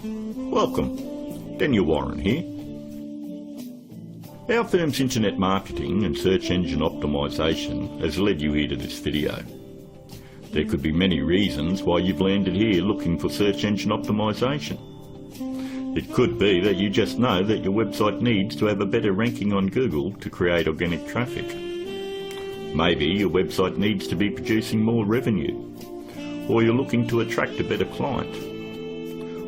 Welcome, Daniel Warren here. Our firm's internet marketing and search engine optimisation has led you here to this video. There could be many reasons why you've landed here looking for search engine optimisation. It could be that you just know that your website needs to have a better ranking on Google to create organic traffic. Maybe your website needs to be producing more revenue, or you're looking to attract a better client,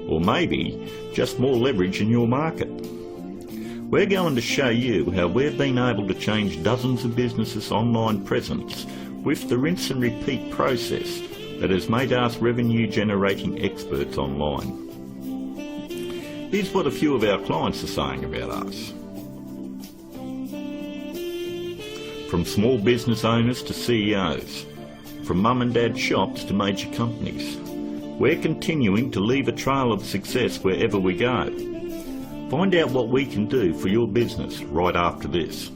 or maybe just more leverage in your market. We're going to show you how we've been able to change dozens of businesses' online presence with the rinse and repeat process that has made us revenue generating experts online. Here's what a few of our clients are saying about us. From small business owners to CEOs, from mum and dad shops to major companies, we're continuing to leave a trail of success wherever we go. Find out what we can do for your business right after this.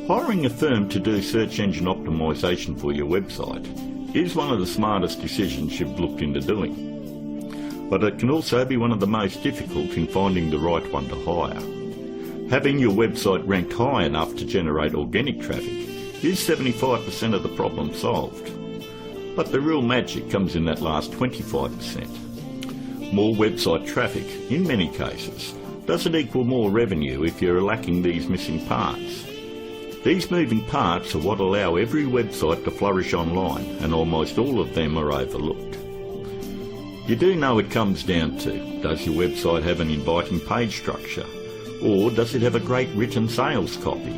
Hiring a firm to do search engine optimisation for your website is one of the smartest decisions you've looked into doing. But it can also be one of the most difficult in finding the right one to hire. Having your website ranked high enough to generate organic traffic is 75% of the problem solved. But the real magic comes in that last 25%. More website traffic, in many cases, doesn't equal more revenue if you're lacking these missing parts. These moving parts are what allow every website to flourish online, and almost all of them are overlooked. You do know it comes down to, does your website have an inviting page structure? Or does it have a great written sales copy?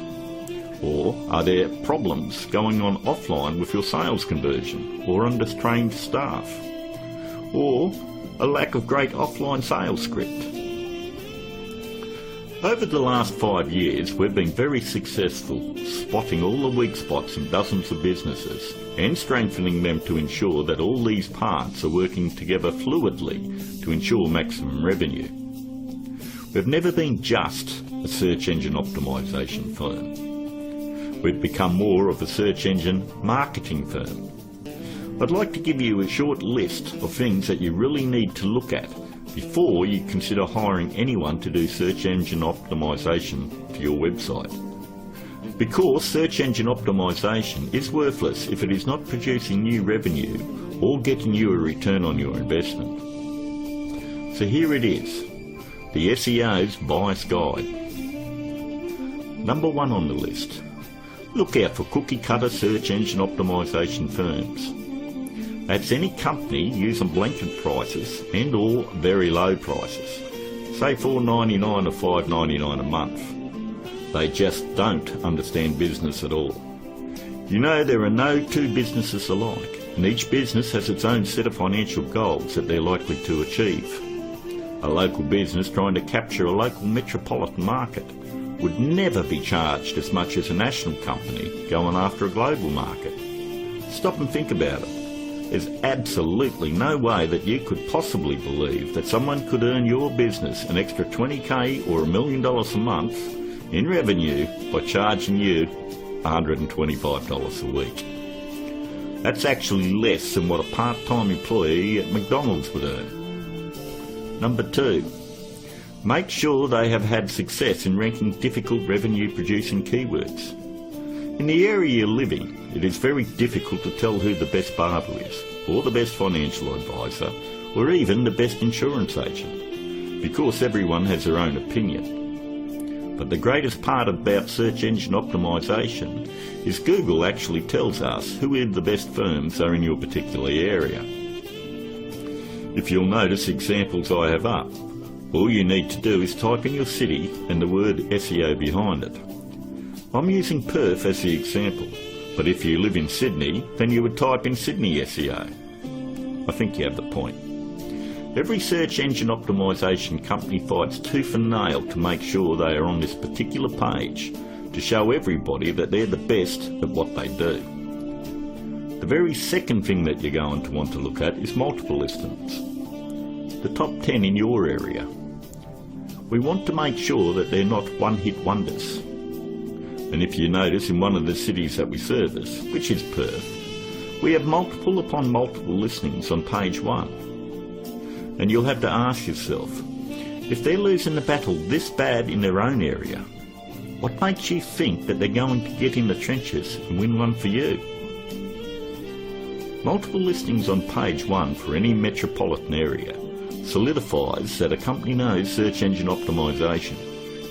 Or are there problems going on offline with your sales conversion, or undertrained staff? Or a lack of great offline sales script? Over the last 5 years, we've been very successful spotting all the weak spots in dozens of businesses and strengthening them to ensure that all these parts are working together fluidly to ensure maximum revenue. We've never been just a search engine optimisation firm. We've become more of a search engine marketing firm. I'd like to give you a short list of things that you really need to look at before you consider hiring anyone to do search engine optimisation for your website. Because search engine optimisation is worthless if it is not producing new revenue or getting you a return on your investment. So here it is, the SEO's Bias Guide. Number 1 on the list. Look out for cookie cutter search engine optimisation firms. That's any company using blanket prices and or very low prices, say $4.99 or $5.99 a month. They just don't understand business at all. You know, there are no two businesses alike, and each business has its own set of financial goals that they're likely to achieve. A local business trying to capture a local metropolitan market would never be charged as much as a national company going after a global market. Stop and think about it. There's absolutely no way that you could possibly believe that someone could earn your business an extra $20,000 or $1 million a month in revenue by charging you $125 a week. That's actually less than what a part-time employee at McDonald's would earn. Number 2, make sure they have had success in ranking difficult revenue-producing keywords. In the area you live in, it is very difficult to tell who the best barber is, or the best financial advisor, or even the best insurance agent, because everyone has their own opinion. But the greatest part about search engine optimisation is Google actually tells us who the best firms are in your particular area. If you'll notice examples I have up, all you need to do is type in your city and the word SEO behind it. I'm using Perth as the example, but if you live in Sydney, then you would type in Sydney SEO. I think you have the point. Every search engine optimisation company fights tooth and nail to make sure they are on this particular page to show everybody that they're the best at what they do. The very second thing that you're going to want to look at is multiple listings. The top 10 in your area. We want to make sure that they're not one-hit wonders. And if you notice, in one of the cities that we service, which is Perth, we have multiple upon multiple listings on page 1. And you'll have to ask yourself, if they're losing the battle this bad in their own area, what makes you think that they're going to get in the trenches and win one for you? Multiple listings on page 1 for any metropolitan area solidifies that a company knows search engine optimization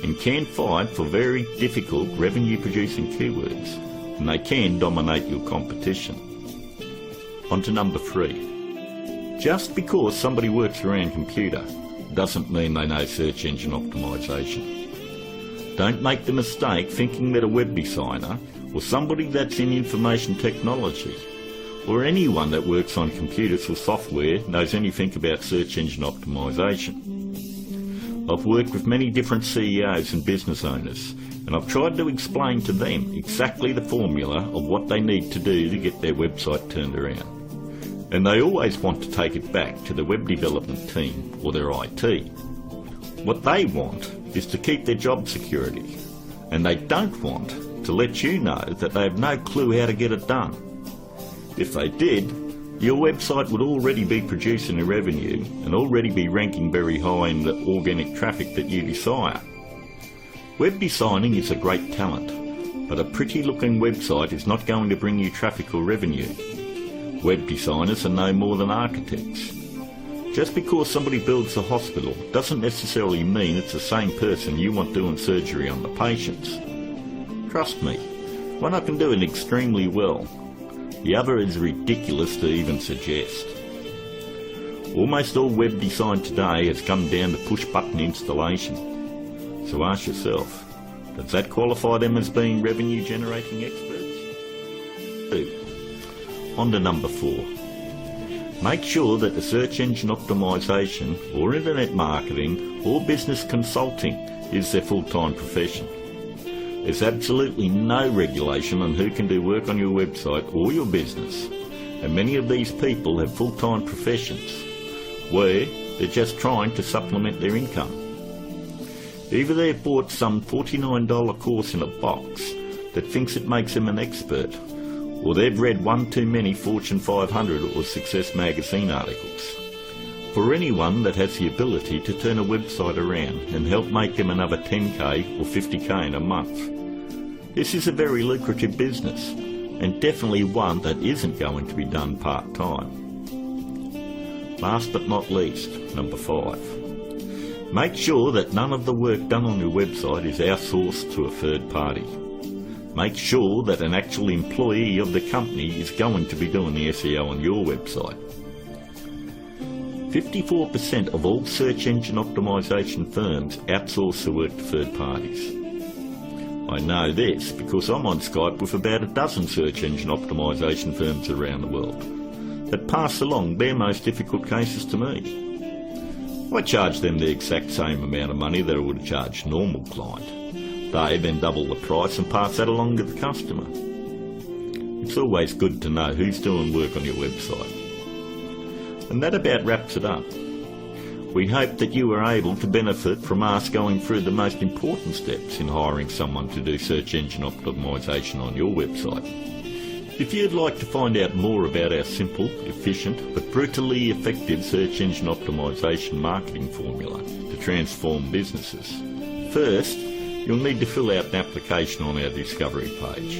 and can fight for very difficult revenue-producing keywords, and they can dominate your competition. On to number 3. Just because somebody works around computer doesn't mean they know search engine optimization. Don't make the mistake thinking that a web designer or somebody that's in information technology or anyone that works on computers or software knows anything about search engine optimization. I've worked with many different CEOs and business owners, and I've tried to explain to them exactly the formula of what they need to do to get their website turned around. And they always want to take it back to the web development team or their IT. What they want is to keep their job security, and they don't want to let you know that they have no clue how to get it done. If they did, your website would already be producing a revenue and already be ranking very high in the organic traffic that you desire. Web designing is a great talent, but a pretty looking website is not going to bring you traffic or revenue. Web designers are no more than architects. Just because somebody builds a hospital doesn't necessarily mean it's the same person you want doing surgery on the patients. Trust me, one can do it extremely well. The other is ridiculous to even suggest. Almost all web design today has come down to push-button installation. So ask yourself, does that qualify them as being revenue-generating experts? 2. On to number 4. Make sure that the search engine optimization or internet marketing or business consulting is their full-time profession. There's absolutely no regulation on who can do work on your website or your business, and many of these people have full-time professions where they're just trying to supplement their income. Either they've bought some $49 course in a box that thinks it makes them an expert, or they've read one too many Fortune 500 or Success magazine articles. For anyone that has the ability to turn a website around and help make them another 10k or 50k in a month, this is a very lucrative business, and definitely one that isn't going to be done part-time. Last but not least, number 5. Make sure that none of the work done on your website is outsourced to a third party. Make sure that an actual employee of the company is going to be doing the SEO on your website. 54% of all search engine optimization firms outsource the work to third parties. I know this because I'm on Skype with about a dozen search engine optimization firms around the world that pass along their most difficult cases to me. I charge them the exact same amount of money that I would charge a normal client. They then double the price and pass that along to the customer. It's always good to know who's doing work on your website. And that about wraps it up. We hope that you were able to benefit from us going through the most important steps in hiring someone to do search engine optimization on your website. If you'd like to find out more about our simple, efficient, but brutally effective search engine optimization marketing formula to transform businesses, first, you'll need to fill out an application on our discovery page.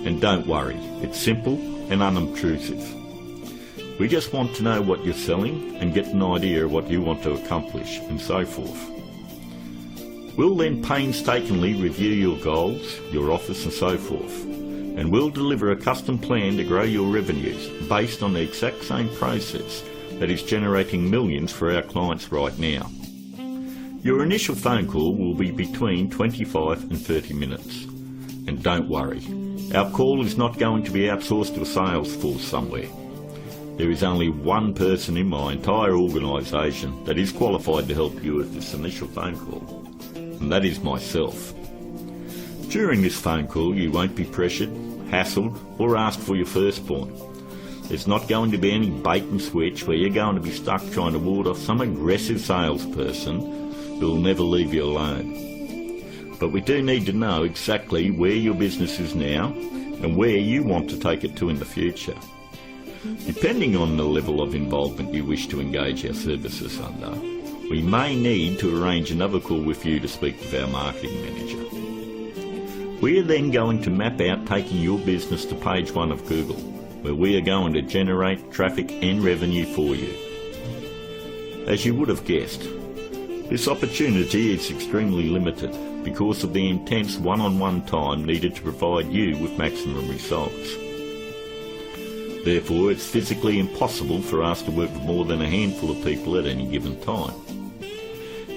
And don't worry, it's simple and unobtrusive. We just want to know what you're selling and get an idea of what you want to accomplish and so forth. We'll then painstakingly review your goals, your offers and so forth, and we'll deliver a custom plan to grow your revenues based on the exact same process that is generating millions for our clients right now. Your initial phone call will be between 25 and 30 minutes. And don't worry, our call is not going to be outsourced to a sales force somewhere. There is only one person in my entire organisation that is qualified to help you with this initial phone call, and that is myself. During this phone call you won't be pressured, hassled or asked for your first point. There's not going to be any bait and switch where you're going to be stuck trying to ward off some aggressive salesperson who will never leave you alone. But we do need to know exactly where your business is now and where you want to take it to in the future. Depending on the level of involvement you wish to engage our services under, we may need to arrange another call with you to speak with our marketing manager. We are then going to map out taking your business to page 1 of Google, where we are going to generate traffic and revenue for you. As you would have guessed, this opportunity is extremely limited because of the intense one-on-one time needed to provide you with maximum results. Therefore, it's physically impossible for us to work with more than a handful of people at any given time.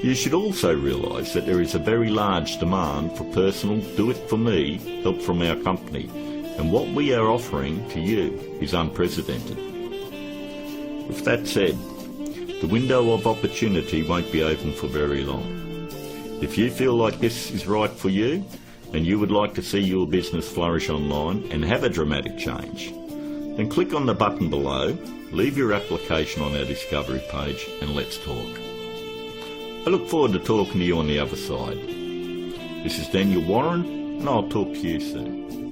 You should also realise that there is a very large demand for personal, do-it-for-me help from our company, and what we are offering to you is unprecedented. With that said, the window of opportunity won't be open for very long. If you feel like this is right for you, and you would like to see your business flourish online and have a dramatic change, then click on the button below, leave your application on our discovery page, and let's talk. I look forward to talking to you on the other side. This is Daniel Warren, and I'll talk to you soon.